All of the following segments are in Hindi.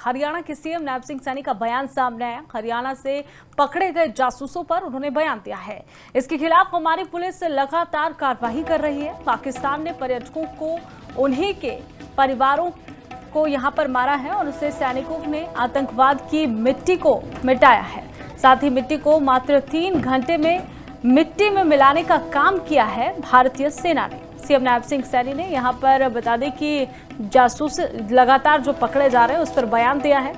हरियाणा के सीएम नैब सिंह सैनी का बयान सामने आया। हरियाणा से पकड़े गए जासूसों पर उन्होंने बयान दिया है। इसके खिलाफ हमारी पुलिस लगातार कार्रवाई कर रही है। पाकिस्तान ने पर्यटकों को उन्हीं के परिवारों को यहां पर मारा है और उससे सैनिकों ने आतंकवाद की मिट्टी को मिटाया है। साथ ही मिट्टी को मात्र 3 घंटे में मिट्टी में मिलाने का काम किया है भारतीय सेना ने। सीएम नैब सिंह सैनी ने यहां पर बता दें कि जासूस लगातार जो पकड़े जा रहे हैं उस पर बयान दिया है।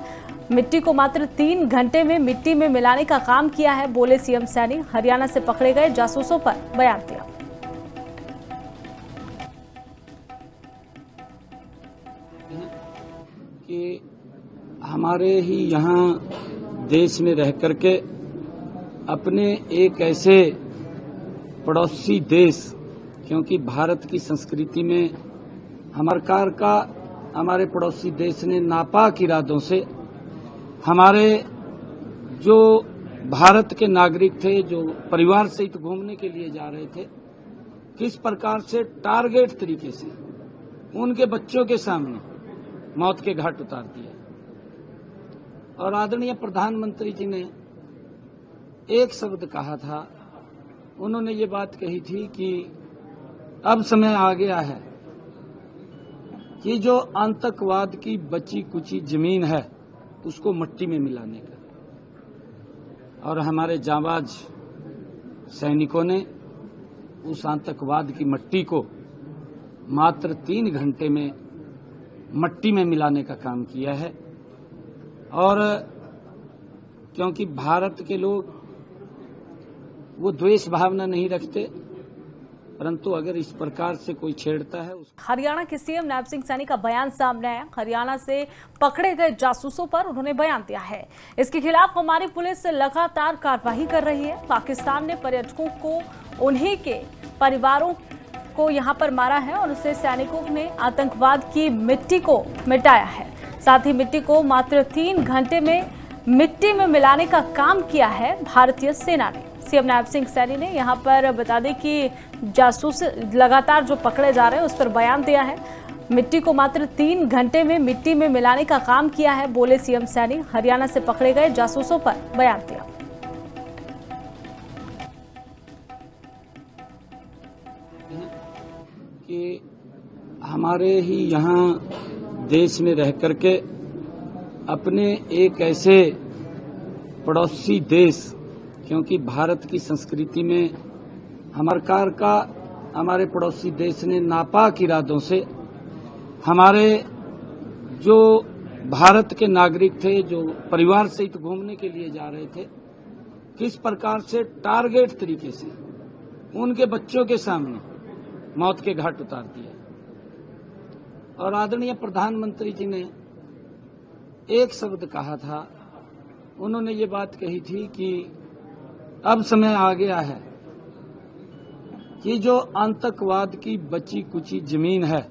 मिट्टी को मात्र 3 घंटे में मिट्टी में मिलाने का काम किया है, बोले सीएम सैनी। हरियाणा से पकड़े गए जासूसों पर बयान दिया। कि हमारे ही यहाँ देश में रह करके अपने एक ऐसे पड़ोसी देश, क्योंकि भारत की संस्कृति में सरकार का हमारे पड़ोसी देश ने नापाक इरादों से हमारे जो भारत के नागरिक थे, जो परिवार सहित घूमने के लिए जा रहे थे, किस प्रकार से टारगेट तरीके से उनके बच्चों के सामने मौत के घाट उतार दिया। और आदरणीय प्रधानमंत्री जी ने एक शब्द कहा था, उन्होंने ये बात कही थी कि अब समय आ गया है कि जो आतंकवाद की बची कुची जमीन है उसको मिट्टी में मिलाने का। और हमारे जांबाज सैनिकों ने उस आतंकवाद की मिट्टी को मात्र 3 घंटे में मिट्टी में मिलाने का काम किया है। और क्योंकि भारत के लोग वो द्वेष भावना नहीं रखते, परंतु अगर इस प्रकार से कोई छेड़ता है हरियाणा के सीएम नैब सिंह सैनी का बयान सामने आया। हरियाणा से पकड़े गए जासूसों पर उन्होंने बयान दिया है। इसके खिलाफ हमारी पुलिस लगातार कार्रवाई कर रही है। पाकिस्तान ने पर्यटकों को उन्हीं के परिवारों को यहां पर मारा है और उससे सैनिकों ने आतंकवाद की मिट्टी को मिटाया है। साथ ही मिट्टी को मात्र 3 घंटे में मिट्टी में मिलाने का काम किया है भारतीय सेना ने। सीएम नैब सिंह सैनी ने यहां पर बता दें कि जासूस लगातार जो पकड़े जा रहे हैं उस पर बयान दिया है। मिट्टी को मात्र 3 घंटे में मिट्टी में मिलाने का काम किया है, बोले सीएम सैनी। हरियाणा से पकड़े गए जासूसों पर बयान दिया। कि हमारे ही यहाँ देश में रह करके अपने एक ऐसे पड़ोसी देश, क्योंकि भारत की संस्कृति में सरकार का हमारे पड़ोसी देश ने नापाक इरादों से हमारे जो भारत के नागरिक थे, जो परिवार सहित घूमने के लिए जा रहे थे, किस प्रकार से टारगेट तरीके से उनके बच्चों के सामने मौत के घाट उतार दिया। और आदरणीय प्रधानमंत्री जी ने एक शब्द कहा था, उन्होंने ये बात कही थी कि अब समय आ गया है कि जो आतंकवाद की बची कुची जमीन है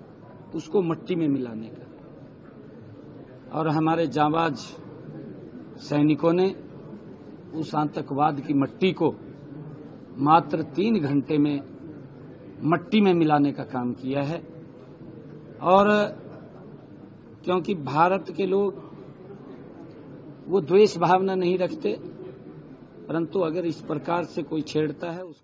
उसको मिट्टी में मिलाने का। और हमारे जांबाज सैनिकों ने उस आतंकवाद की मिट्टी को मात्र 3 घंटे में मिट्टी में मिलाने का काम किया है। और क्योंकि भारत के लोग वो द्वेष भावना नहीं रखते, परंतु अगर इस प्रकार से कोई छेड़ता है